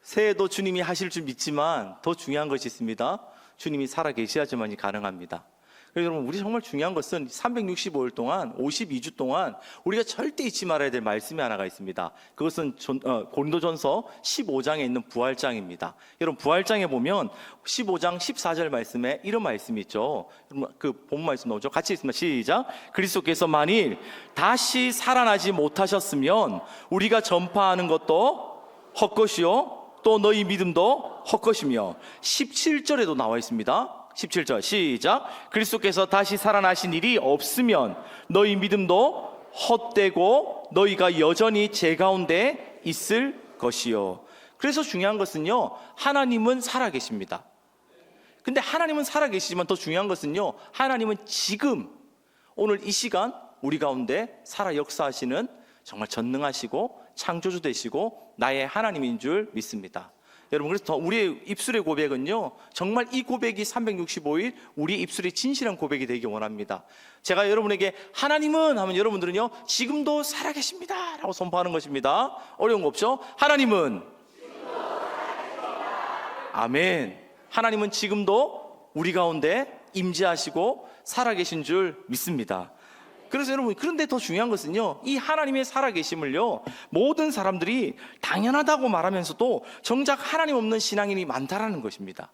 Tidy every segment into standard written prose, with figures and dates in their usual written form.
새해도 주님이 하실 줄 믿지만 더 중요한 것이 있습니다. 주님이 살아 계셔야지만이 가능합니다. 그래서 여러분, 우리 정말 중요한 것은 365일 동안 52주 동안 우리가 절대 잊지 말아야 될 말씀이 하나가 있습니다. 그것은 고린도전서 15장에 있는 부활장입니다. 여러분, 부활장에 보면 15장 14절 말씀에 이런 말씀이 있죠. 그 본 말씀 나오죠. 같이 있습니다. 시작. 그리스도께서 만일 다시 살아나지 못하셨으면 우리가 전파하는 것도 헛것이요 또 너희 믿음도 헛것이며, 17절에도 나와 있습니다. 17절 시작. 그리스도께서 다시 살아나신 일이 없으면 너희 믿음도 헛되고 너희가 여전히 제 가운데 있을 것이요. 그래서 중요한 것은요, 하나님은 살아계십니다. 근데 하나님은 살아계시지만 더 중요한 것은요, 하나님은 지금 오늘 이 시간 우리 가운데 살아 역사하시는 정말 전능하시고 창조주 되시고 나의 하나님인 줄 믿습니다. 여러분, 그래서 우리의 입술의 고백은요, 정말 이 고백이 365일 우리의 입술의 진실한 고백이 되기 원합니다. 제가 여러분에게 하나님은 하면 여러분들은요, 지금도 살아계십니다 라고 선포하는 것입니다. 어려운 거 없죠? 하나님은 아멘. 하나님은 지금도 우리 가운데 임재하시고 살아계신 줄 믿습니다. 그래서 여러분, 그런데 더 중요한 것은요, 이 하나님의 살아계심을요, 모든 사람들이 당연하다고 말하면서도 정작 하나님 없는 신앙인이 많다라는 것입니다.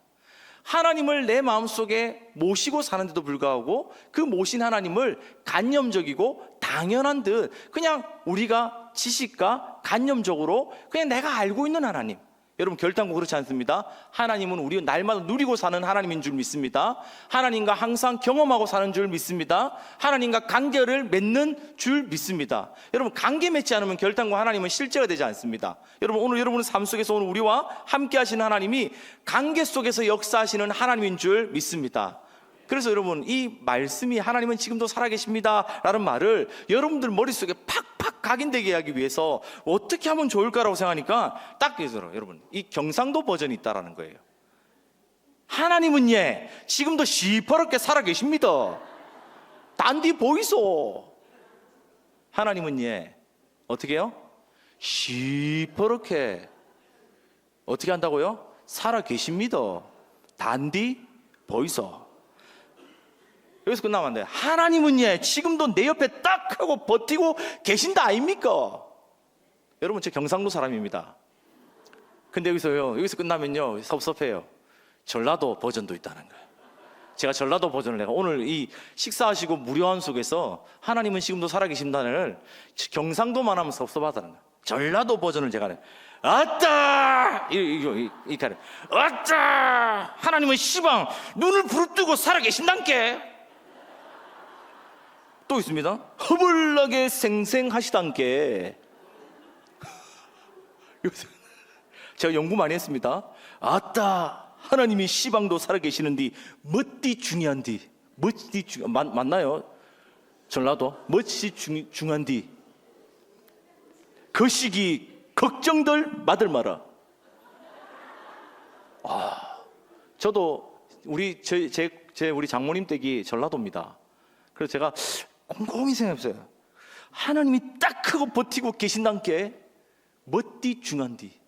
하나님을 내 마음속에 모시고 사는데도 불구하고 그 모신 하나님을 간념적이고 당연한 듯 그냥 우리가 지식과 간념적으로 그냥 내가 알고 있는 하나님, 여러분 결단코 그렇지 않습니다. 하나님은 우리 날마다 누리고 사는 하나님인 줄 믿습니다. 하나님과 항상 경험하고 사는 줄 믿습니다. 하나님과 관계를 맺는 줄 믿습니다. 여러분, 관계 맺지 않으면 결단코 하나님은 실제가 되지 않습니다. 여러분, 오늘 여러분의 삶 속에서 오늘 우리와 함께 하시는 하나님이 관계 속에서 역사하시는 하나님인 줄 믿습니다. 그래서 여러분, 이 말씀이 하나님은 지금도 살아계십니다 라는 말을 여러분들 머릿속에 팍팍 각인되게 하기 위해서 어떻게 하면 좋을까라고 생각하니까 딱 그래서 여러분, 이 경상도 버전이 있다라는 거예요. 하나님은 지금도 시퍼렇게 살아계십니다. 단디 보이소. 하나님은 어떻게 해요? 시퍼렇게 어떻게 한다고요? 살아계십니다. 단디 보이소. 여기서 끝나면 안 돼요. 하나님은 지금도 내 옆에 딱 하고 버티고 계신다 아닙니까? 여러분, 저 경상도 사람입니다. 근데 여기서 끝나면요, 섭섭해요. 전라도 버전도 있다는 거예요. 제가 전라도 버전을 내가 오늘 이 식사하시고 무료한 속에서 하나님은 지금도 살아계신다는 경상도만 하면 섭섭하다는 거예요. 전라도 버전을 제가 아따! 이렇게 하래. 아따! 하나님은 시방 눈을 부릅뜨고 살아계신단께. 또 있습니다. 허벌나게 생생하시단께. 제가 연구 많이 했습니다. 아따, 하나님이 시방도 살아계시는디 멋디 중요한디. 맞나요? 전라도 멋지 중요한디 거시기 걱정들 마들 마라. 저도 우리 장모님 댁이 전라도입니다. 그래서 제가 곰곰이 생각해봤어요. 하나님이 딱 하고 버티고 계신단께 멋디 중한디.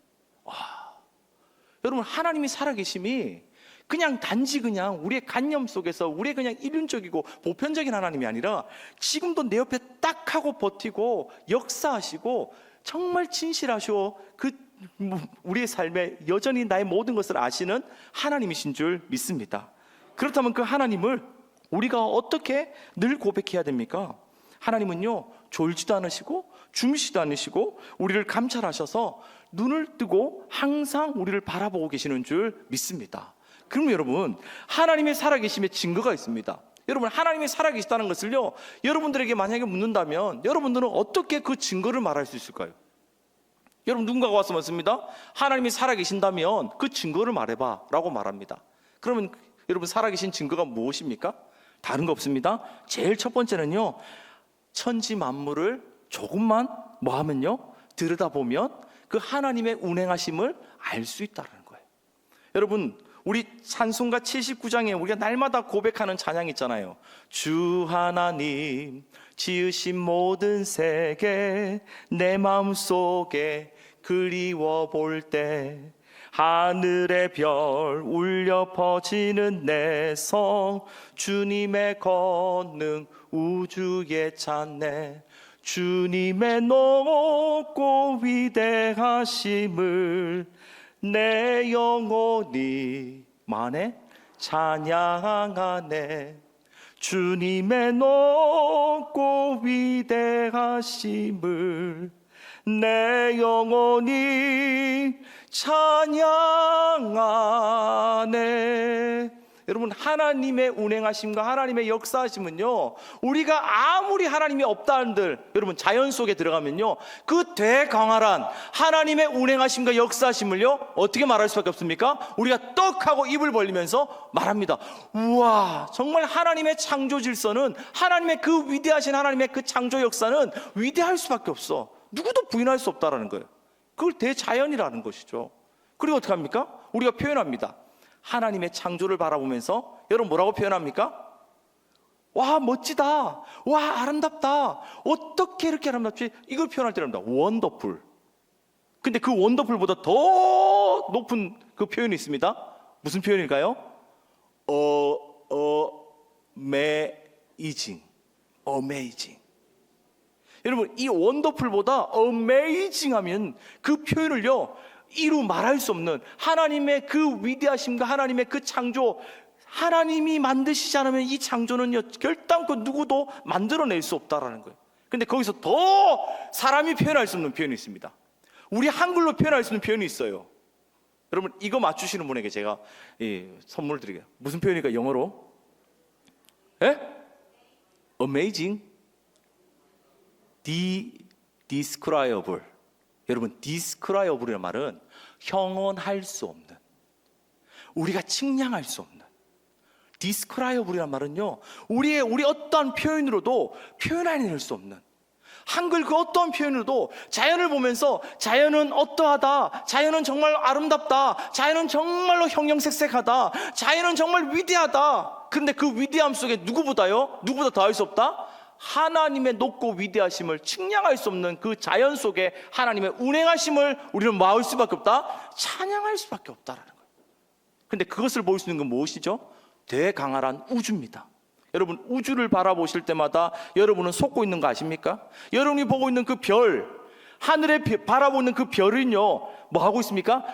여러분, 하나님이 살아계심이 그냥 단지 그냥 우리의 관념 속에서 우리의 그냥 이륜적이고 보편적인 하나님이 아니라 지금도 내 옆에 딱 하고 버티고 역사하시고 정말 진실하시오, 우리의 삶에 여전히 나의 모든 것을 아시는 하나님이신 줄 믿습니다. 그렇다면 그 하나님을 우리가 어떻게 늘 고백해야 됩니까? 하나님은요, 졸지도 않으시고 주무시지도 않으시고 우리를 감찰하셔서 눈을 뜨고 항상 우리를 바라보고 계시는 줄 믿습니다. 그럼 여러분, 하나님의 살아계심의 증거가 있습니다. 여러분, 하나님이 살아계시다는 것을요, 여러분들에게 만약에 묻는다면 여러분들은 어떻게 그 증거를 말할 수 있을까요? 여러분, 누군가가 와서 묻습니다. 하나님이 살아계신다면 그 증거를 말해봐 라고 말합니다. 그러면 여러분, 살아계신 증거가 무엇입니까? 다른 거 없습니다. 제일 첫 번째는요, 천지 만물을 조금만 하면요, 들여다보면 그 하나님의 운행하심을 알 수 있다는 거예요. 여러분, 우리 찬송가 79장에 우리가 날마다 고백하는 찬양 있잖아요. 주 하나님 지으신 모든 세계 내 마음속에 그리워 볼 때 하늘의 별 울려 퍼지는 내성, 주님의 권능 우주에 찬네. 주님의 높고 위대하심을 내 영혼이 만에 찬양하네. 주님의 높고 위대하심을 내 영혼이 찬양하네. 여러분, 하나님의 운행하심과 하나님의 역사하심은요, 우리가 아무리 하나님이 없다 한들, 여러분 자연 속에 들어가면요, 그 대강활한 하나님의 운행하심과 역사하심을요 어떻게 말할 수밖에 없습니까? 우리가 떡하고 입을 벌리면서 말합니다. 우와, 정말 하나님의 창조 질서는, 하나님의 그 위대하신 하나님의 그 창조 역사는 위대할 수밖에 없어. 누구도 부인할 수 없다라는 거예요. 그걸 대자연이라는 것이죠. 그리고 어떻게 합니까? 우리가 표현합니다. 하나님의 창조를 바라보면서 여러분 뭐라고 표현합니까? 와, 멋지다. 와, 아름답다. 어떻게 이렇게 아름답지? 이걸 표현할 때랍니다. 원더풀. 근데 그 원더풀보다 더 높은 그 표현이 있습니다. 무슨 표현일까요? 어메이징. 어메이징. 여러분, 이 원더풀보다 어메이징 하면 그 표현을요 이루 말할 수 없는 하나님의 그 위대하심과 하나님의 그 창조, 하나님이 만드시지 않으면 이 창조는요 결단코 누구도 만들어낼 수 없다라는 거예요. 근데 거기서 더 사람이 표현할 수 없는 표현이 있습니다. 우리 한글로 표현할 수 있는 표현이 있어요. 여러분, 이거 맞추시는 분에게 제가 선물 드리게요. 무슨 표현일까 영어로? Amazing, describable. 여러분, describable이라는 말은 형언할 수 없는, 우리가 측량할 수 없는, describable이라는 말은요 우리 어떠한 표현으로도 표현해낼 수 없는, 한글 그 어떠한 표현으로도 자연을 보면서 자연은 어떠하다, 자연은 정말 아름답다, 자연은 정말로 형형색색하다, 자연은 정말 위대하다. 그런데 그 위대함 속에 누구보다 더할 수 없다? 하나님의 높고 위대하심을 측량할 수 없는 그 자연 속에 하나님의 운행하심을 우리는 뭐할 수밖에 없다? 찬양할 수밖에 없다라는 거예요. 근데 그것을 볼 수 있는 건 무엇이죠? 대강활한 우주입니다. 여러분, 우주를 바라보실 때마다 여러분은 속고 있는 거 아십니까? 여러분이 보고 있는 그 별, 하늘에 바라보는 그 별은요 뭐 하고 있습니까?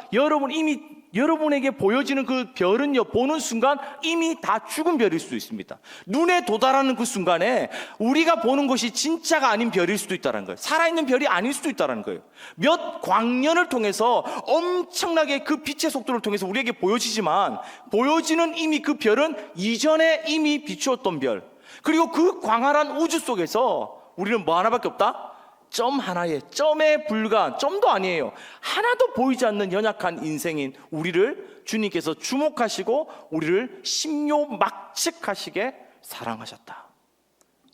여러분에게 보여지는 그 별은요 보는 순간 이미 다 죽은 별일 수도 있습니다. 눈에 도달하는 그 순간에 우리가 보는 것이 진짜가 아닌 별일 수도 있다는 거예요. 살아있는 별이 아닐 수도 있다는 거예요. 몇 광년을 통해서 엄청나게 그 빛의 속도를 통해서 우리에게 보여지지만, 보여지는 이미 그 별은 이전에 이미 비추었던 별, 그리고 그 광활한 우주 속에서 우리는 뭐 하나밖에 없다? 점 하나에, 점에 불과한, 점도 아니에요, 하나도 보이지 않는 연약한 인생인 우리를 주님께서 주목하시고 우리를 심요막측하시게 사랑하셨다.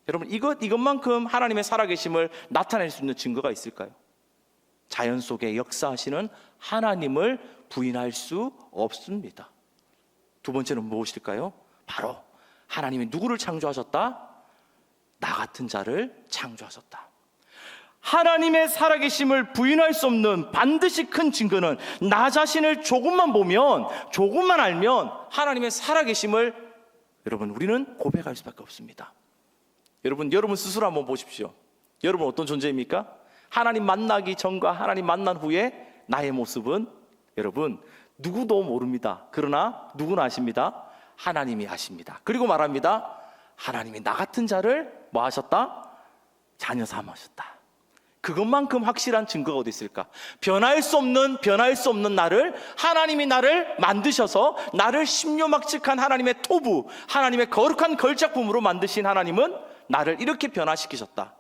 여러분, 이것만큼 하나님의 살아계심을 나타낼 수 있는 증거가 있을까요? 자연 속에 역사하시는 하나님을 부인할 수 없습니다. 두 번째는 무엇일까요? 바로 하나님이 누구를 창조하셨다? 나 같은 자를 창조하셨다. 하나님의 살아계심을 부인할 수 없는 반드시 큰 증거는, 나 자신을 조금만 보면, 조금만 알면 하나님의 살아계심을 여러분 우리는 고백할 수밖에 없습니다. 여러분 스스로 한번 보십시오. 여러분 어떤 존재입니까? 하나님 만나기 전과 하나님 만난 후에 나의 모습은 여러분 누구도 모릅니다. 그러나 누구는 아십니다. 하나님이 아십니다. 그리고 말합니다. 하나님이 나 같은 자를 뭐 하셨다? 자녀 삼으셨다. 그것만큼 확실한 증거가 어디 있을까? 변할 수 없는 나를, 하나님이 나를 만드셔서 나를 심요막측한 하나님의 토부, 하나님의 거룩한 걸작품으로 만드신 하나님은 나를 이렇게 변화시키셨다.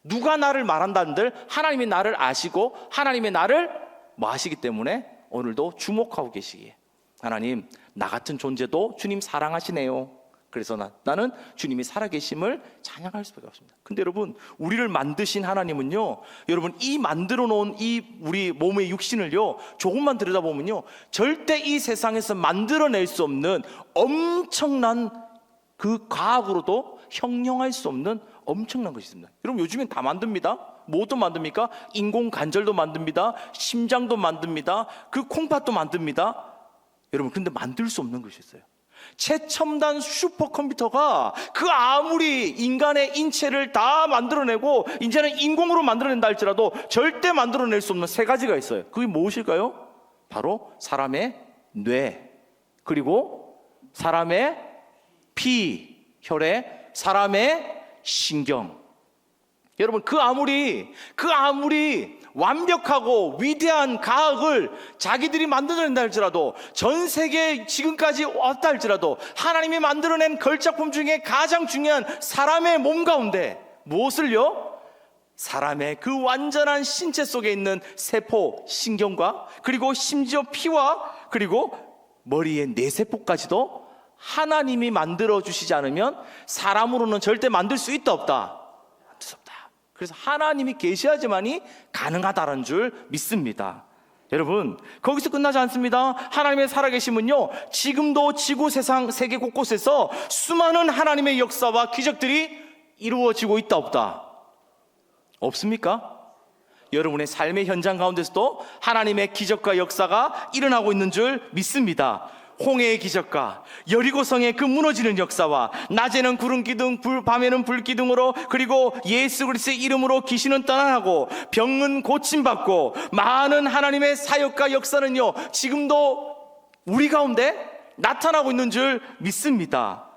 누가 나를 말한다는들 하나님이 나를 아시고 하나님이 나를 뭐 하시기 때문에 오늘도 주목하고 계시기에, 하나님, 나 같은 존재도 주님 사랑하시네요. 그래서 나는 주님이 살아계심을 찬양할 수밖에 없습니다. 근데 여러분, 우리를 만드신 하나님은요, 여러분 이 만들어 놓은 이 우리 몸의 육신을요 조금만 들여다보면요 절대 이 세상에서 만들어낼 수 없는 엄청난, 그 과학으로도 형용할 수 없는 엄청난 것이 있습니다. 여러분, 요즘엔 다 만듭니다. 뭐도 만듭니까? 인공관절도 만듭니다. 심장도 만듭니다. 그 콩팥도 만듭니다. 여러분, 근데 만들 수 없는 것이 있어요. 최첨단 슈퍼컴퓨터가 그 아무리 인간의 인체를 다 만들어내고 이제는 인공으로 만들어낸다 할지라도 절대 만들어낼 수 없는 세 가지가 있어요. 그게 무엇일까요? 바로 사람의 뇌, 그리고 사람의 피, 혈액, 사람의 신경. 여러분, 그 아무리 완벽하고 위대한 과학을 자기들이 만들어낸다 할지라도, 전 세계에 지금까지 왔다 할지라도, 하나님이 만들어낸 걸작품 중에 가장 중요한 사람의 몸 가운데 무엇을요? 사람의 그 완전한 신체 속에 있는 세포, 신경과, 그리고 심지어 피와, 그리고 머리의 뇌세포까지도 하나님이 만들어 주시지 않으면 사람으로는 절대 만들 수 있다 없다? 만들 수 없다. 그래서 하나님이 계시하지만이 가능하다는 줄 믿습니다. 여러분, 거기서 끝나지 않습니다. 하나님의 살아계심은요, 지금도 지구, 세상, 세계 곳곳에서 수많은 하나님의 역사와 기적들이 이루어지고 있다 없다? 없습니까? 여러분의 삶의 현장 가운데서도 하나님의 기적과 역사가 일어나고 있는 줄 믿습니다. 홍해의 기적과 여리고성의 그 무너지는 역사와, 낮에는 구름 기둥, 밤에는 불 기둥으로, 그리고 예수 그리스도의 이름으로 귀신은 떠나고 병은 고침받고, 많은 하나님의 사역과 역사는요, 지금도 우리 가운데 나타나고 있는 줄 믿습니다.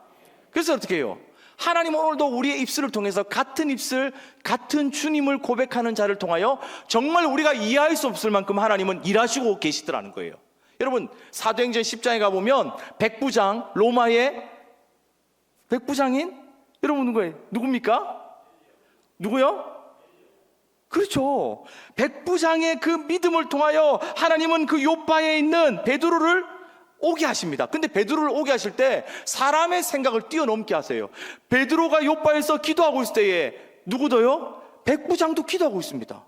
그래서 어떻게 해요? 하나님은 오늘도 우리의 입술을 통해서 같은 입술, 같은 주님을 고백하는 자를 통하여 정말 우리가 이해할 수 없을 만큼 하나님은 일하시고 계시더라는 거예요. 여러분, 사도행전 10장에 가보면 백부장, 로마의 백부장인 여러분 누굽니까? 누구요? 그렇죠. 백부장의 그 믿음을 통하여 하나님은 그 요바에 있는 베드로를 오게 하십니다. 근데 베드로를 오게 하실 때 사람의 생각을 뛰어넘게 하세요. 베드로가 요바에서 기도하고 있을 때에 누구도요? 백부장도 기도하고 있습니다.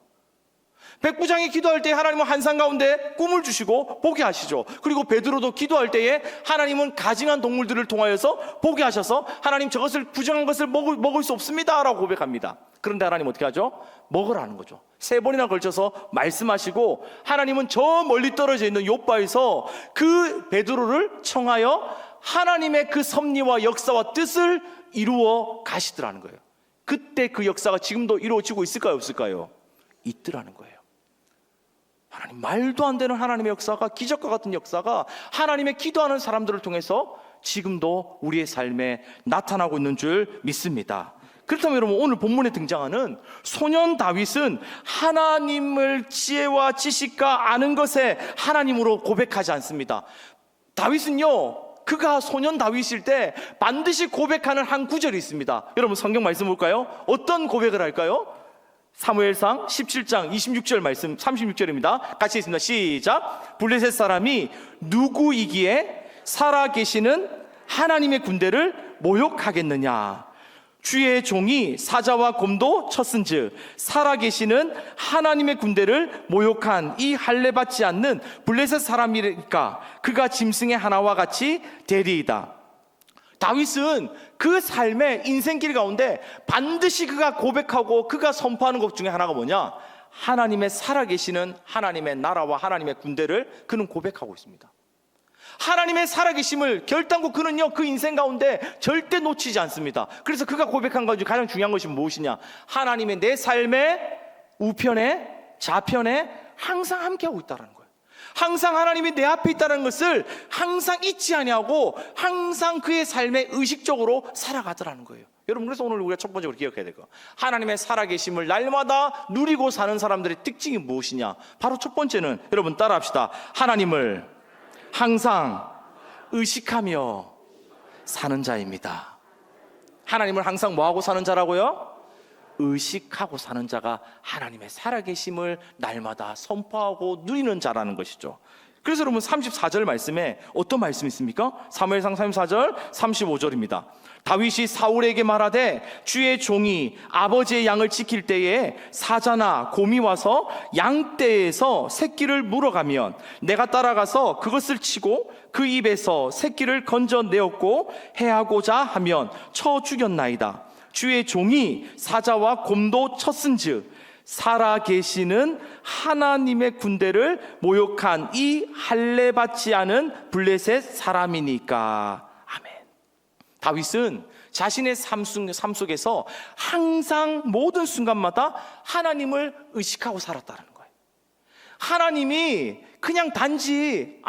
백부장이 기도할 때 하나님은 한산 가운데 꿈을 주시고 보게 하시죠. 그리고 베드로도 기도할 때에 하나님은 가증한 동물들을 통하여서 보게 하셔서, 하나님, 저것을 부정한 것을 먹을 수 없습니다 라고 고백합니다. 그런데 하나님 어떻게 하죠? 먹으라는 거죠. 3번이나 걸쳐서 말씀하시고, 하나님은 저 멀리 떨어져 있는 요바에서 그 베드로를 청하여 하나님의 그 섭리와 역사와 뜻을 이루어 가시더라는 거예요. 그때 그 역사가 지금도 이루어지고 있을까요, 없을까요? 있더라는 거예요. 하나님, 말도 안 되는 하나님의 역사가, 기적과 같은 역사가 하나님의 기도하는 사람들을 통해서 지금도 우리의 삶에 나타나고 있는 줄 믿습니다. 그렇다면 여러분, 오늘 본문에 등장하는 소년 다윗은 하나님을 지혜와 지식과 아는 것에 하나님으로 고백하지 않습니다. 다윗은요, 그가 소년 다윗일 때 반드시 고백하는 한 구절이 있습니다. 여러분, 성경 말씀 볼까요? 어떤 고백을 할까요? 사무엘상 17장 26절 말씀, 36절입니다. 같이 있습니다. 시작. 블레셋 사람이 누구이기에 살아계시는 하나님의 군대를 모욕하겠느냐? 주의 종이 사자와 곰도 쳤은즉 살아계시는 하나님의 군대를 모욕한 이 할례받지 않는 블레셋 사람이니까 그가 짐승의 하나와 같이 되리이다. 다윗은 그 삶의 인생길 가운데 반드시 그가 고백하고 그가 선포하는 것 중에 하나가 뭐냐? 하나님의 살아계시는 하나님의 나라와 하나님의 군대를 그는 고백하고 있습니다. 하나님의 살아계심을 결단코 그는요, 그 인생 가운데 절대 놓치지 않습니다. 그래서 그가 고백한 것 중 가장 중요한 것이 무엇이냐? 하나님의 내 삶의 우편에, 좌편에 항상 함께하고 있다는 거예요. 항상 하나님이 내 앞에 있다는 것을 항상 잊지 아니하고 항상 그의 삶에 의식적으로 살아가더라는 거예요. 여러분, 그래서 오늘 우리가 첫 번째로 기억해야 될 거, 하나님의 살아계심을 날마다 누리고 사는 사람들의 특징이 무엇이냐? 바로 첫 번째는, 여러분 따라합시다. 하나님을 항상 의식하며 사는 자입니다. 하나님을 항상 뭐하고 사는 자라고요? 의식하고 사는 자가 하나님의 살아계심을 날마다 선포하고 누리는 자라는 것이죠. 그래서 여러분 34절 말씀에 어떤 말씀이 있습니까? 사무엘상 34절 35절입니다. 다윗이 사울에게 말하되 주의 종이 아버지의 양을 지킬 때에 사자나 곰이 와서 양떼에서 새끼를 물어가면 내가 따라가서 그것을 치고 그 입에서 새끼를 건져내었고 해하고자 하면 쳐 죽였나이다. 주의 종이 사자와 곰도 쳤은즉 살아계시는 하나님의 군대를 모욕한 이 할례 받지 않은 블레셋 사람이니까. 아멘. 다윗은 자신의 삶 속에서 항상 모든 순간마다 하나님을 의식하고 살았다는 거예요. 하나님이 그냥 단지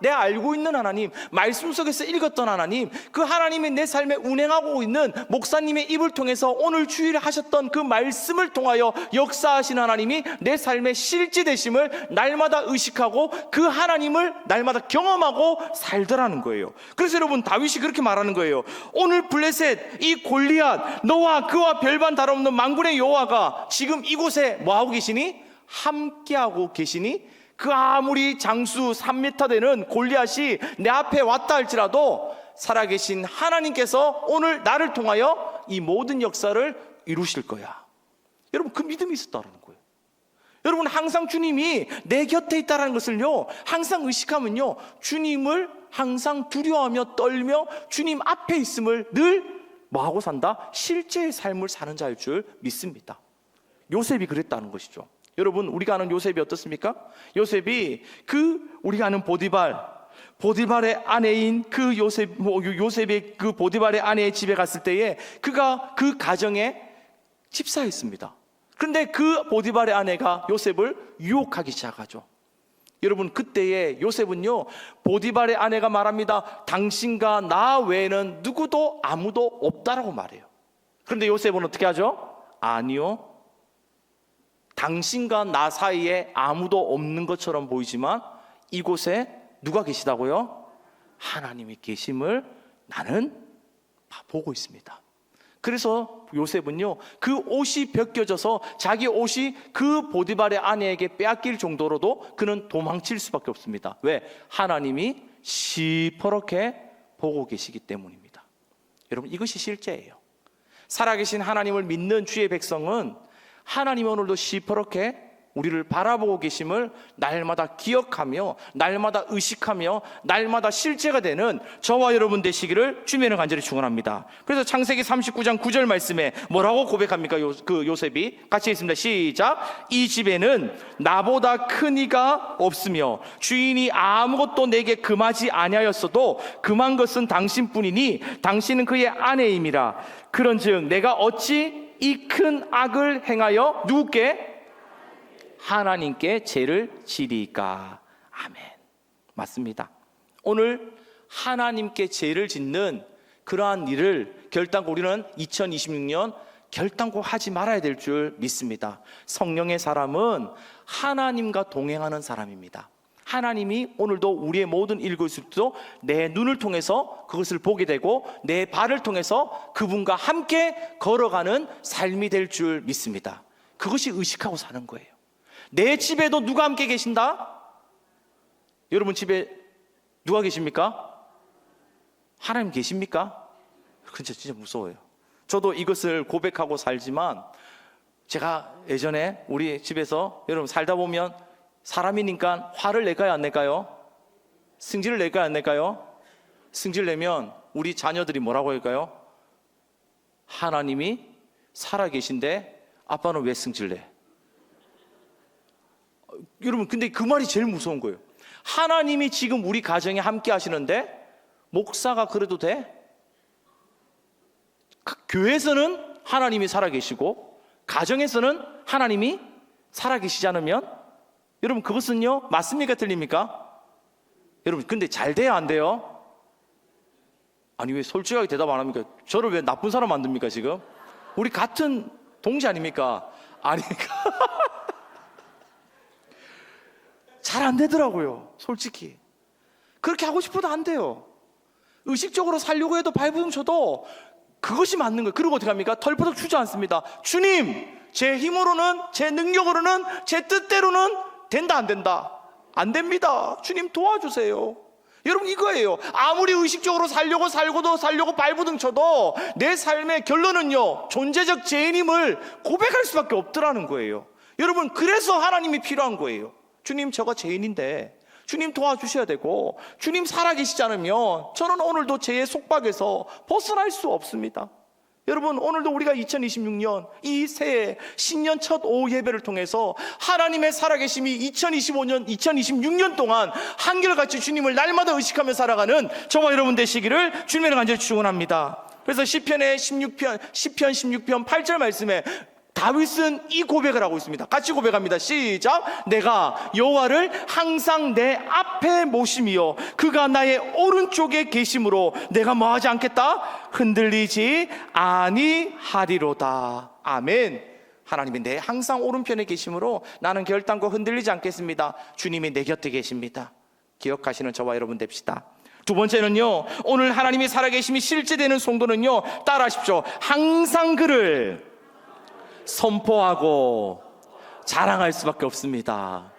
내가 알고 있는 하나님, 말씀 속에서 읽었던 하나님, 그 하나님이 내 삶에 운행하고 있는 목사님의 입을 통해서 오늘 주일에 하셨던 그 말씀을 통하여 역사하신 하나님이 내 삶의 실제 되심을 날마다 의식하고 그 하나님을 날마다 경험하고 살더라는 거예요. 그래서 여러분, 다윗이 그렇게 말하는 거예요. 오늘 블레셋 이 골리앗, 너와 그와 별반 다름없는 만군의 여호와가 지금 이곳에 뭐하고 계시니? 함께하고 계시니? 그 아무리 장수 3m 되는 골리앗이 내 앞에 왔다 할지라도 살아계신 하나님께서 오늘 나를 통하여 이 모든 역사를 이루실 거야. 여러분, 그 믿음이 있었다는 거예요. 여러분, 항상 주님이 내 곁에 있다는 것을요, 항상 의식하면요, 주님을 항상 두려워하며 떨며 주님 앞에 있음을 늘 뭐하고 산다? 실제의 삶을 사는 자일 줄 믿습니다. 요셉이 그랬다는 것이죠. 여러분, 우리가 아는 요셉이 어떻습니까? 요셉이 우리가 아는 보디발의 아내인 요셉의 그 보디발의 아내의 집에 갔을 때에 그가 그 가정에 집사했습니다. 그런데 그 보디발의 아내가 요셉을 유혹하기 시작하죠. 여러분, 그때에 요셉은요, 보디발의 아내가 말합니다. 당신과 나 외에는 누구도 아무도 없다라고 말해요. 그런데 요셉은 어떻게 하죠? 아니요, 당신과 나 사이에 아무도 없는 것처럼 보이지만 이곳에 누가 계시다고요? 하나님이 계심을 나는 보고 있습니다. 그래서 요셉은요, 그 옷이 벗겨져서 자기 옷이 그 보디발의 아내에게 빼앗길 정도로도 그는 도망칠 수밖에 없습니다. 왜? 하나님이 시퍼렇게 보고 계시기 때문입니다. 여러분, 이것이 실제예요. 살아계신 하나님을 믿는 주의 백성은 하나님이 오늘도 시퍼렇게 우리를 바라보고 계심을 날마다 기억하며 날마다 의식하며 날마다 실제가 되는 저와 여러분 되시기를 주님의 간절히 축원합니다. 그래서 창세기 39장 9절 말씀에 뭐라고 고백합니까? 요셉이 같이 읽습니다. 시작. 이 집에는 나보다 큰 이가 없으며 주인이 아무것도 내게 금하지 아니하였어도 금한 것은 당신뿐이니 당신은 그의 아내임이라. 그런즉 내가 어찌 이 큰 악을 행하여 누구께? 하나님께 죄를 지리까. 아멘. 맞습니다. 오늘 하나님께 죄를 짓는 그러한 일을 결단코 우리는 2026년 결단코 하지 말아야 될 줄 믿습니다. 성령의 사람은 하나님과 동행하는 사람입니다. 하나님이 오늘도 우리의 모든 일거수일투도 내 눈을 통해서 그것을 보게 되고 내 발을 통해서 그분과 함께 걸어가는 삶이 될 줄 믿습니다. 그것이 의식하고 사는 거예요. 내 집에도 누가 함께 계신다? 여러분 집에 누가 계십니까? 하나님 계십니까? 진짜 무서워요. 저도 이것을 고백하고 살지만 제가 예전에 우리 집에서 여러분 살다 보면 사람이니까 화를 낼까요, 안 낼까요? 승질을 낼까요, 안 낼까요? 승질 내면 우리 자녀들이 뭐라고 할까요? 하나님이 살아계신데 아빠는 왜 승질 내? 여러분, 근데 그 말이 제일 무서운 거예요. 하나님이 지금 우리 가정에 함께 하시는데 목사가 그래도 돼? 교회에서는 하나님이 살아계시고 가정에서는 하나님이 살아계시지 않으면 여러분, 그것은요, 맞습니까? 틀립니까? 여러분, 근데 잘 돼야 안 돼요? 아니, 왜 솔직하게 대답 안 합니까? 저를 왜 나쁜 사람 만듭니까, 지금? 우리 같은 동지 아닙니까? 아니니까. 잘 안 되더라고요, 솔직히. 그렇게 하고 싶어도 안 돼요. 의식적으로 살려고 해도 발버둥 쳐도 그것이 맞는 거예요. 그리고 어떻게 합니까? 털퍼덕 주저앉습니다. 주님, 제 힘으로는, 제 능력으로는, 제 뜻대로는 된다, 안 된다? 안 됩니다. 주님 도와주세요. 여러분, 이거예요. 아무리 의식적으로 살려고 발버둥 쳐도 내 삶의 결론은요, 존재적 죄인임을 고백할 수밖에 없더라는 거예요. 여러분, 그래서 하나님이 필요한 거예요. 주님, 저가 죄인인데 주님 도와주셔야 되고, 주님 살아계시지 않으면 저는 오늘도 죄의 속박에서 벗어날 수 없습니다. 여러분, 오늘도 우리가 2026년 이 새해 신년 첫 오후 예배를 통해서 하나님의 살아계심이 2025년, 2026년 동안 한결같이 주님을 날마다 의식하며 살아가는 저와 여러분 되시기를 주님의 간절히 축원합니다. 그래서 시편 16편 8절 말씀에 다윗은 이 고백을 하고 있습니다. 같이 고백합니다. 시작. 내가 여호와를 항상 내 앞에 모심이요 그가 나의 오른쪽에 계심으로 내가 뭐하지 않겠다? 흔들리지 아니하리로다. 아멘. 하나님이 내 항상 오른편에 계심으로 나는 결단코 흔들리지 않겠습니다. 주님이 내 곁에 계십니다. 기억하시는 저와 여러분 됩시다. 두 번째는요, 오늘 하나님이 살아계심이 실제되는 성도는요, 따라하십시오. 항상 그를 선포하고 자랑할 수밖에 없습니다.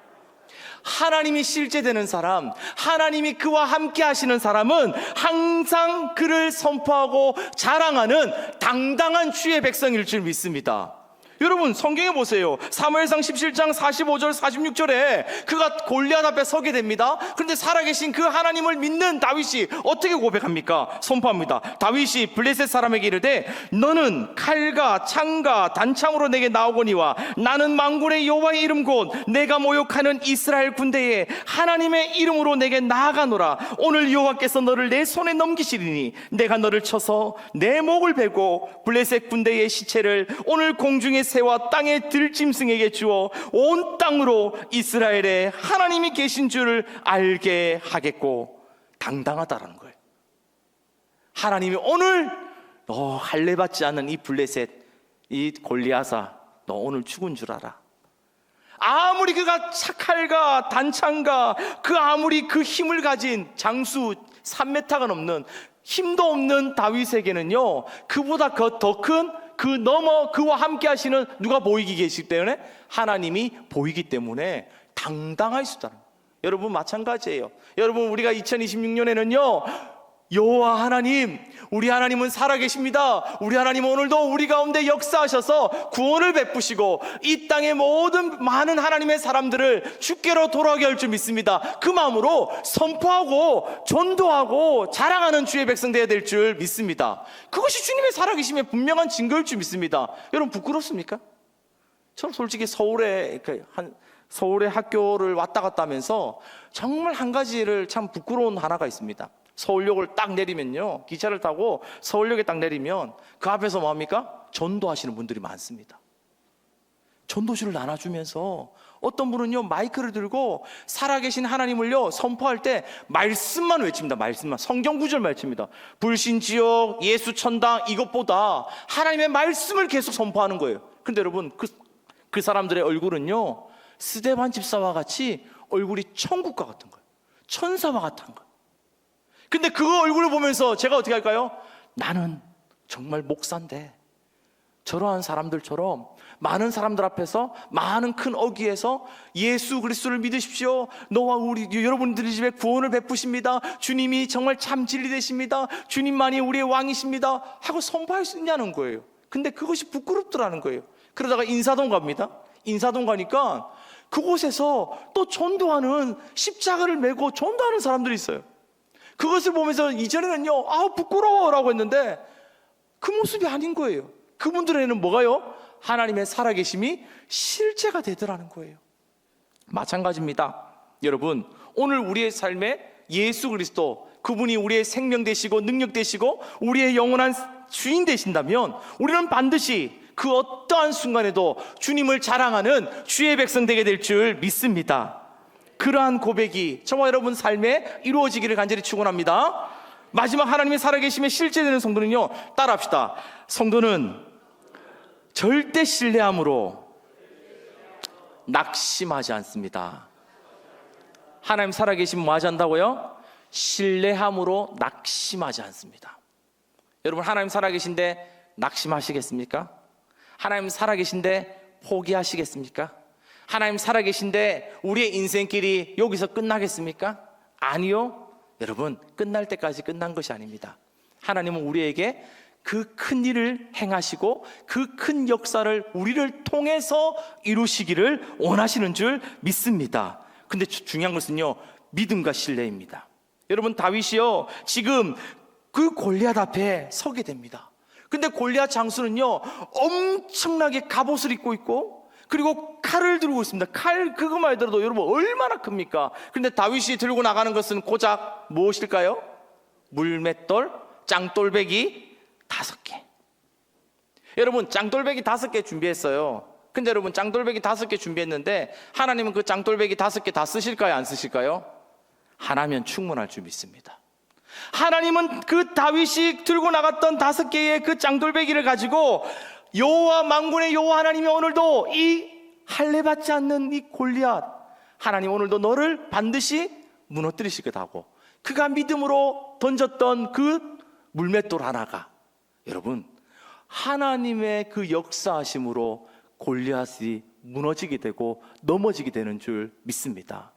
하나님이 실제되는 사람, 하나님이 그와 함께 하시는 사람은 항상 그를 선포하고 자랑하는 당당한 주의 백성일 줄 믿습니다. 여러분, 성경에 보세요. 사무엘상 17장 45절 46절에 그가 골리앗 앞에 서게 됩니다. 그런데 살아계신 그 하나님을 믿는 다윗이 어떻게 고백합니까? 선포합니다. 다윗이 블레셋 사람에게 이르되 너는 칼과 창과 단창으로 내게 나오거니와 나는 만군의 여호와의 이름 곧 내가 모욕하는 이스라엘 군대에 하나님의 이름으로 내게 나아가노라. 오늘 여호와께서 너를 내 손에 넘기시리니 내가 너를 쳐서 내 목을 베고 블레셋 군대의 시체를 오늘 공중에 새와 땅의 들짐승에게 주어 온 땅으로 이스라엘에 하나님이 계신 줄을 알게 하겠고. 당당하다라는 거예요. 하나님이 오늘 너 할례 받지 않은 이 블레셋, 이 골리앗아, 너 오늘 죽은 줄 알아. 아무리 그가 칼과 단창과 아무리 그 힘을 가진 장수 3m가 넘는 힘도 없는 다윗에게는요, 그보다 더 큰 그와 함께 하시는 누가 보이기 계시기 때문에, 하나님이 보이기 때문에 당당할 수 있다는 거예요. 여러분, 마찬가지예요. 여러분, 우리가 2026년에는요 여호와 하나님, 우리 하나님은 살아계십니다. 우리 하나님은 오늘도 우리 가운데 역사하셔서 구원을 베푸시고 이 땅의 모든 많은 하나님의 사람들을 주께로 돌아오게 할 줄 믿습니다. 그 마음으로 선포하고 전도하고 자랑하는 주의 백성 되어야 될 줄 믿습니다. 그것이 주님의 살아계심의 분명한 증거일 줄 믿습니다. 여러분, 부끄럽습니까? 저는 솔직히 서울에 학교를 왔다 갔다 하면서 정말 한 가지를 참 부끄러운 하나가 있습니다. 서울역을 딱 내리면요, 기차를 타고 서울역에 딱 내리면 그 앞에서 뭐합니까? 전도하시는 분들이 많습니다. 전도지를 나눠주면서 어떤 분은요 마이크를 들고 살아계신 하나님을요 선포할 때 말씀만 외칩니다. 말씀만, 성경 구절 외칩니다. 불신지옥, 예수 천당, 이것보다 하나님의 말씀을 계속 선포하는 거예요. 근데 여러분, 그 사람들의 얼굴은요 스데반 집사와 같이 얼굴이 천국과 같은 거예요. 천사와 같은 거예요. 근데 그 얼굴을 보면서 제가 어떻게 할까요? 나는 정말 목사인데 저러한 사람들처럼 많은 사람들 앞에서 많은 큰 어귀에서 예수 그리스도를 믿으십시오, 너와 여러분들의 집에 구원을 베푸십니다, 주님이 정말 참 진리 되십니다, 주님만이 우리의 왕이십니다 하고 선포할 수 있냐는 거예요. 근데 그것이 부끄럽더라는 거예요. 그러다가 인사동 갑니다. 인사동 가니까 그곳에서 또 전도하는, 십자가를 메고 전도하는 사람들이 있어요. 그것을 보면서 이전에는요 부끄러워라고 했는데 그 모습이 아닌 거예요. 그분들에게는 뭐가요? 하나님의 살아계심이 실제가 되더라는 거예요. 마찬가지입니다. 여러분, 오늘 우리의 삶에 예수 그리스도, 그분이 우리의 생명 되시고 능력 되시고 우리의 영원한 주인 되신다면 우리는 반드시 그 어떠한 순간에도 주님을 자랑하는 주의 백성 되게 될 줄 믿습니다. 그러한 고백이 저와 여러분 삶에 이루어지기를 간절히 축원합니다. 마지막, 하나님의 살아계심에 실제되는 성도는요, 따라합시다. 성도는 절대 신뢰함으로 낙심하지 않습니다. 하나님 살아계심 뭐 하지 않다고요? 신뢰함으로 낙심하지 않습니다. 여러분, 하나님 살아계신데 낙심하시겠습니까? 하나님 살아계신데 포기하시겠습니까? 하나님 살아계신데 우리의 인생길이 여기서 끝나겠습니까? 아니요. 여러분, 끝날 때까지 끝난 것이 아닙니다. 하나님은 우리에게 그 큰 일을 행하시고 그 큰 역사를 우리를 통해서 이루시기를 원하시는 줄 믿습니다. 근데 중요한 것은요, 믿음과 신뢰입니다. 여러분, 다윗이요 지금 그 골리앗 앞에 서게 됩니다. 근데 골리앗 장수는요, 엄청나게 갑옷을 입고 있고, 그리고 칼을 들고 있습니다. 칼, 그것만 해도 여러분 얼마나 큽니까? 근데 다윗이 들고 나가는 것은 고작 무엇일까요? 물맷돌, 짱돌배기 5개. 여러분, 짱돌배기 5개 준비했어요. 근데 여러분, 짱돌배기 5개 준비했는데 하나님은 그 짱돌배기 5개 다 쓰실까요? 안 쓰실까요? 하나면 충분할 줄 믿습니다. 하나님은 그 다윗이 들고 나갔던 5개의 그 짱돌배기를 가지고 여호와 만군의 여호와 하나님이 오늘도 이 할례받지 않는 이 골리앗, 하나님 오늘도 너를 반드시 무너뜨리실 거다고, 그가 믿음으로 던졌던 그 물맷돌 하나가 여러분 하나님의 그 역사하심으로 골리앗이 무너지게 되고 넘어지게 되는 줄 믿습니다.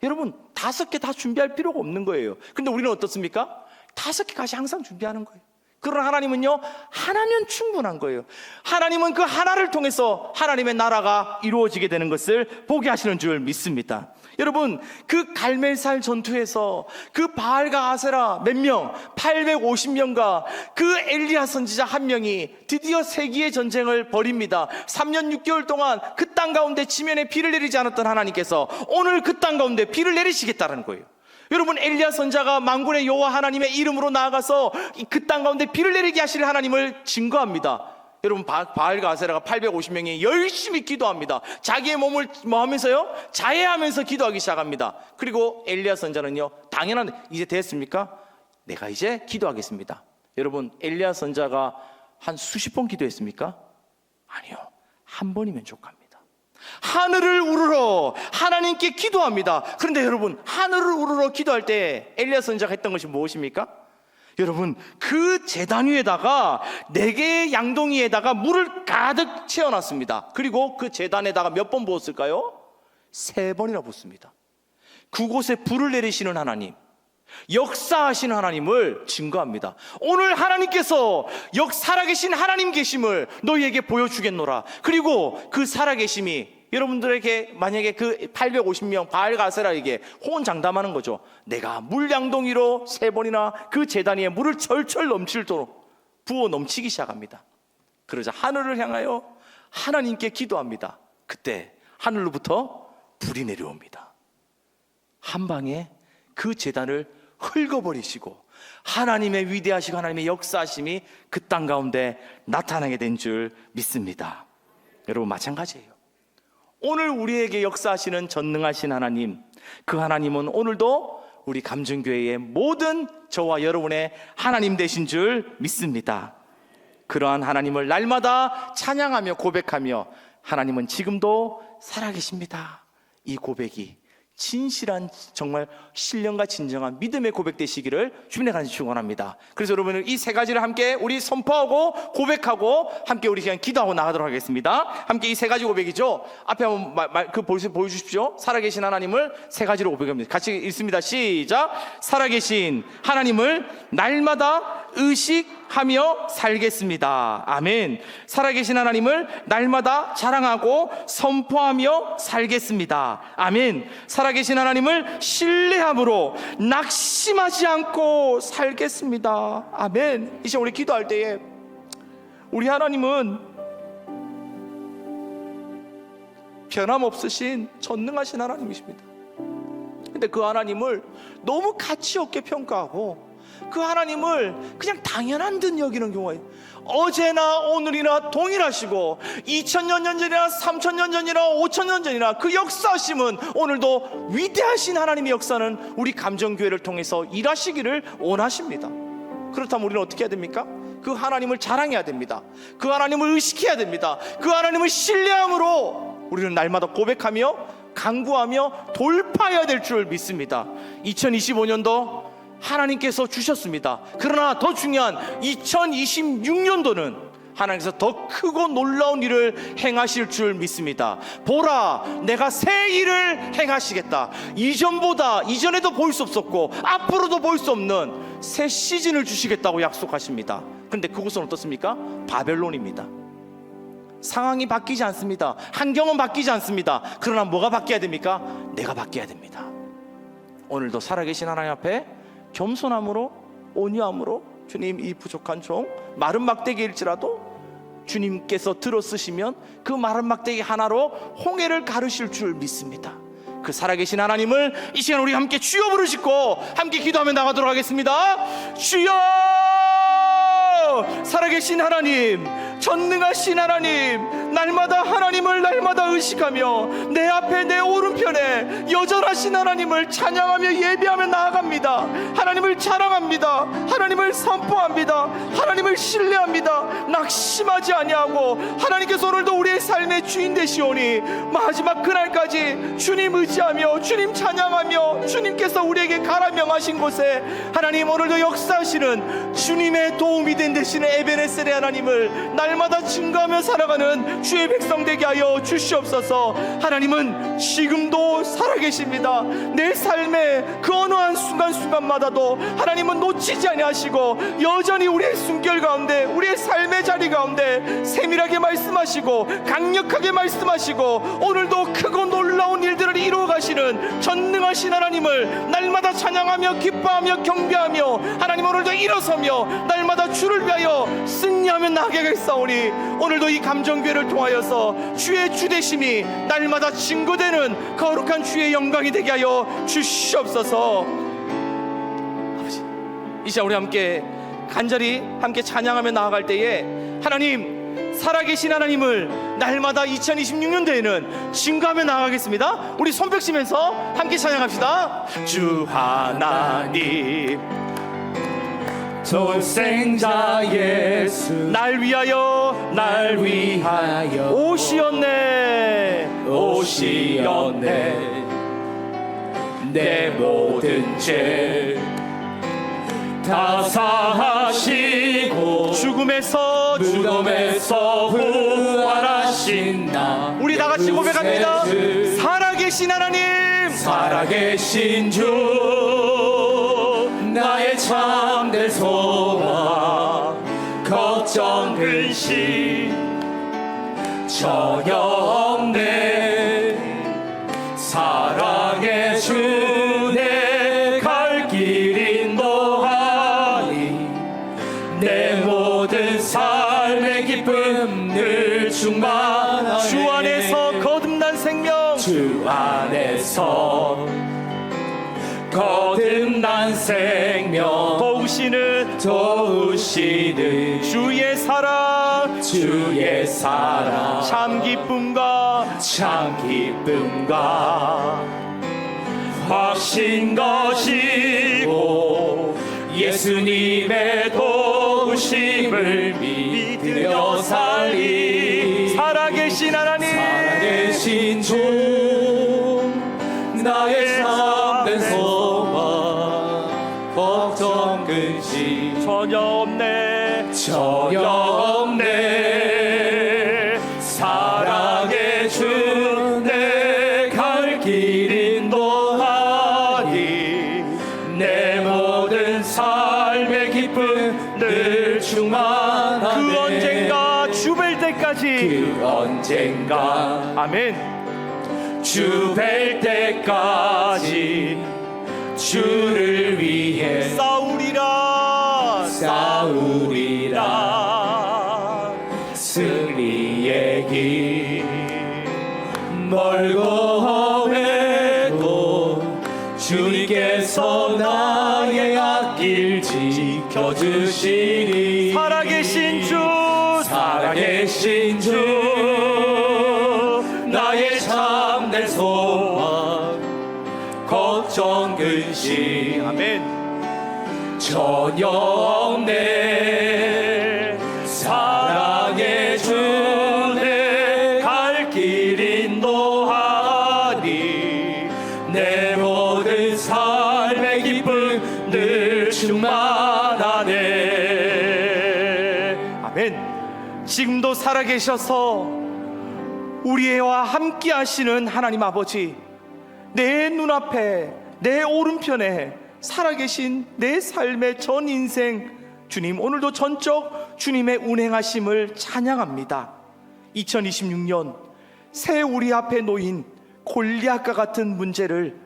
여러분 5개 다 준비할 필요가 없는 거예요. 근데 우리는 어떻습니까? 5개까지 항상 준비하는 거예요. 그러나 하나님은요, 하나면 충분한 거예요. 하나님은 그 하나를 통해서 하나님의 나라가 이루어지게 되는 것을 보게 하시는 줄 믿습니다. 여러분, 그 갈멜살 전투에서 그 바알과 아세라 몇 명, 850명과 그 엘리야 선지자 1명이 드디어 세기의 전쟁을 벌입니다. 3년 6개월 동안 그 땅 가운데 지면에 비를 내리지 않았던 하나님께서 오늘 그 땅 가운데 비를 내리시겠다는 거예요. 여러분, 엘리야 선자가 만군의 여호와 하나님의 이름으로 나아가서 그 땅 가운데 비를 내리게 하실 하나님을 증거합니다. 여러분, 바알과 아세라가 850명이 열심히 기도합니다. 자기의 몸을 뭐 하면서요? 자해하면서 기도하기 시작합니다. 그리고 엘리야 선자는요, 당연한, 이제 됐습니까? 내가 이제 기도하겠습니다. 여러분, 엘리야 선자가 한 수십 번 기도했습니까? 아니요, 한 번이면 족합니다. 하늘을 우러러 하나님께 기도합니다. 그런데 여러분, 하늘을 우러러 기도할 때 엘리야 선지자가 했던 것이 무엇입니까? 여러분, 그 제단 위에다가 4개의 양동이에다가 물을 가득 채워놨습니다. 그리고 그 제단에다가 몇 번 부었을까요? 3번이나 붓습니다. 그곳에 불을 내리시는 하나님, 역사하시는 하나님을 증거합니다. 오늘 하나님께서 살아계신 하나님 계심을 너희에게 보여주겠노라. 그리고 그 살아계심이 여러분들에게 만약에 그 850명 바알과 아세라에게 호언장담하는 거죠. 내가 물양동이로 3번이나 그 제단 위에 물을 철철 넘칠도록 부어 넘치기 시작합니다. 그러자 하늘을 향하여 하나님께 기도합니다. 그때 하늘로부터 불이 내려옵니다. 한 방에 그 제단을 흙어버리시고 하나님의 위대하시고 하나님의 역사하심이 그 땅 가운데 나타나게 된 줄 믿습니다. 여러분, 마찬가지예요. 오늘 우리에게 역사하시는 전능하신 하나님, 그 하나님은 오늘도 우리 감정교회의 모든 저와 여러분의 하나님 되신 줄 믿습니다. 그러한 하나님을 날마다 찬양하며 고백하며 하나님은 지금도 살아계십니다. 이 고백이 진실한, 정말 신령과 진정한 믿음의 고백 되시기를 주님의 간절히 축원합니다. 그래서 여러분, 이 3가지를 함께 우리 선포하고 고백하고 함께 우리 그냥 기도하고 나가도록 하겠습니다. 함께 이 3가지 고백이죠. 앞에 한번 보여주십시오. 살아계신 하나님을 3가지로 고백합니다. 같이 읽습니다. 시작. 살아계신 하나님을 날마다 의식하며 살겠습니다. 아멘. 살아계신 하나님을 날마다 자랑하고 선포하며 살겠습니다. 아멘. 살아계신 하나님을 신뢰함으로 낙심하지 않고 살겠습니다. 아멘. 이제 우리 기도할 때에 우리 하나님은 변함없으신 전능하신 하나님이십니다. 근데 그 하나님을 너무 가치 없게 평가하고 그 하나님을 그냥 당연한 듯 여기는 경우가 있어요. 어제나 오늘이나 동일하시고 2000년 전이나 3000년 전이나 5000년 전이나 그 역사하심은 오늘도 위대하신 하나님의 역사는 우리 감정교회를 통해서 일하시기를 원하십니다. 그렇다면 우리는 어떻게 해야 됩니까? 그 하나님을 자랑해야 됩니다. 그 하나님을 의식해야 됩니다. 그 하나님을 신뢰함으로 우리는 날마다 고백하며 간구하며 돌파해야 될 줄 믿습니다. 2025년도 하나님께서 주셨습니다. 그러나 더 중요한 2026년도는 하나님께서 더 크고 놀라운 일을 행하실 줄 믿습니다. 보라, 내가 새 일을 행하시겠다. 이전에도 볼 수 없었고 앞으로도 볼 수 없는 새 시즌을 주시겠다고 약속하십니다. 그런데 그곳은 어떻습니까? 바벨론입니다. 상황이 바뀌지 않습니다. 환경은 바뀌지 않습니다. 그러나 뭐가 바뀌어야 됩니까? 내가 바뀌어야 됩니다. 오늘도 살아계신 하나님 앞에 겸손함으로, 온유함으로 주님, 이 부족한 종 마른 막대기일지라도 주님께서 들어 쓰시면 그 마른 막대기 하나로 홍해를 가르실 줄 믿습니다. 그 살아계신 하나님을 이 시간 우리 함께 주여 부르시고 함께 기도하며 나가도록 하겠습니다. 주여! 살아계신 하나님, 전능하신 하나님, 날마다 하나님을 날마다 의식하며 내 앞에 내 오른편에 여전하신 하나님을 찬양하며 예배하며 나아갑니다. 하나님을 자랑합니다. 하나님을 선포합니다. 하나님을 신뢰합니다. 낙심하지 아니하고 하나님께서 오늘도 우리의 삶의 주인 되시오니 마지막 그날까지 주님 의지하며 주님 찬양하며 주님께서 우리에게 가라 명하신 곳에 하나님 오늘도 역사하시는 주님의 도움이 된 되시는 에베네셀의 하나님을 날마다 증거하며 살아가는 주의 백성 되게 하여 주시옵소서. 하나님은 지금도 살아계십니다. 내 삶의 그 어느 한 순간순간마다도 하나님은 놓치지 아니하시고 여전히 우리의 숨결 가운데 우리의 삶의 자리 가운데 세밀하게 말씀하시고 강력하게 말씀하시고 오늘도 크고 놀라운 일들을 이루어 가시는 전능하신 하나님을 날마다 찬양하며 기뻐하며 경배하며 하나님 오늘도 일어서며 날마다 주를 위하여 승리하며 나아가겠사오니 오늘도 이 감정교회를 통하여서 주의 주되심이 날마다 증거되는 거룩한 주의 영광이 되게 하여 주시옵소서. 아버지, 이 시간 우리 함께 간절히 함께 찬양하며 나아갈 때에 하나님, 살아계신 하나님을 날마다 2026년도에는 증거하며 나아가겠습니다. 우리 손뼉 치면서 함께 찬양합시다. 주 하나님 독생자 예수 날 위하여 오시었네 내 모든 죄 다 사하시고 죽음에서 부활하신 나 우리 다 같이 고백합니다. 살아계신 하나님, 살아계신 주 나의 참된 소망 걱정 근심 전혀 없네 사랑의 주 내 갈 길 인도하니 내 모든 삶의 기쁨 늘 충만하네 주 안에서 거듭난 생명, 주 안에서 거듭난 생명 도우시는 주의 사랑 참 기쁨과 확신 것이고 예수님의 도우심을 믿으며 살리 살아계신 하나님, 살아계신 주 나의 참된 소망 걱정 근심 전혀 없네 사랑의 주 내 갈 길 인도하니 내 모든 삶의 기쁨 늘 충만하네 그 언젠가 주 뵐 때까지 아멘. 주 뵐 때까지 주를 위해 싸우리라 승리의 길 멀고 해도 주님께서 나의 앞길 지켜주시니 살아계신 주 나의 참된 소망 걱정 근심 아멘. 전혀 없네 사랑의 주 내 갈 길 인도하니 내 모든 삶의 기쁨 늘 충만하네 아멘. 지금도 살아계셔서 우리와 함께 하시는 하나님 아버지, 내 눈앞에 내 오른편에 살아계신 내 삶의 전 인생 주님, 오늘도 전적 주님의 운행하심을 찬양합니다. 2026년 새 우리 앞에 놓인 골리앗과 같은 문제를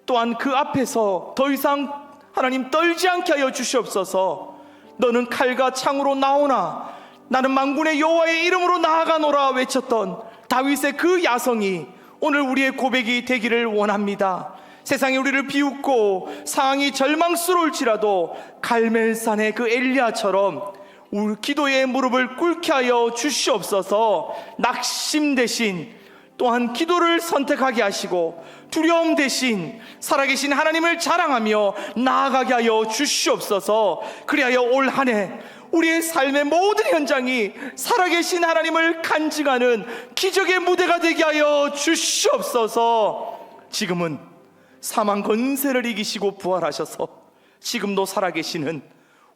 또한 그 앞에서 더 이상 하나님 떨지 않게 하여 주시옵소서. 너는 칼과 창으로 나오나 나는 만군의 여호와의 이름으로 나아가노라 외쳤던 다윗의 그 야성이 오늘 우리의 고백이 되기를 원합니다. 세상이 우리를 비웃고 상황이 절망스러울지라도 갈멜산의 그 엘리야처럼 우리 기도의 무릎을 꿇게 하여 주시옵소서. 낙심 대신 또한 기도를 선택하게 하시고 두려움 대신 살아계신 하나님을 자랑하며 나아가게 하여 주시옵소서. 그리하여 올 한 해 우리의 삶의 모든 현장이 살아계신 하나님을 간증하는 기적의 무대가 되게 하여 주시옵소서. 지금은 사망 권세를 이기시고 부활하셔서 지금도 살아계시는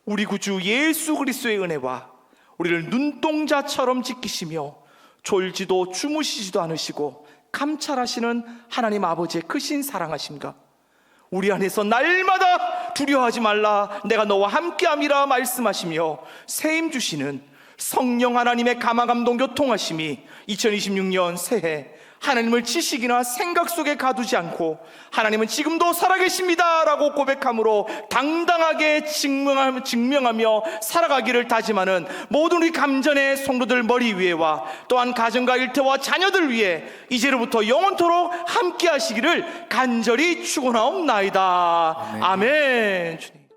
우리 구주 예수 그리스도의 은혜와 우리를 눈동자처럼 지키시며 졸지도 주무시지도 않으시고 감찰하시는 하나님 아버지의 크신 사랑하심과 우리 안에서 날마다 두려워하지 말라 내가 너와 함께함이라 말씀하시며 세임 주시는 성령 하나님의 감화감동 교통하심이 2026년 새해 하나님을 지식이나 생각 속에 가두지 않고 하나님은 지금도 살아계십니다 라고 고백함으로 당당하게 증명하며 살아가기를 다짐하는 모든 우리 감전의 성도들 머리 위에와 또한 가정과 일터와 자녀들 위해 이제로부터 영원토록 함께 하시기를 간절히 축원하옵나이다. 아멘. 주님.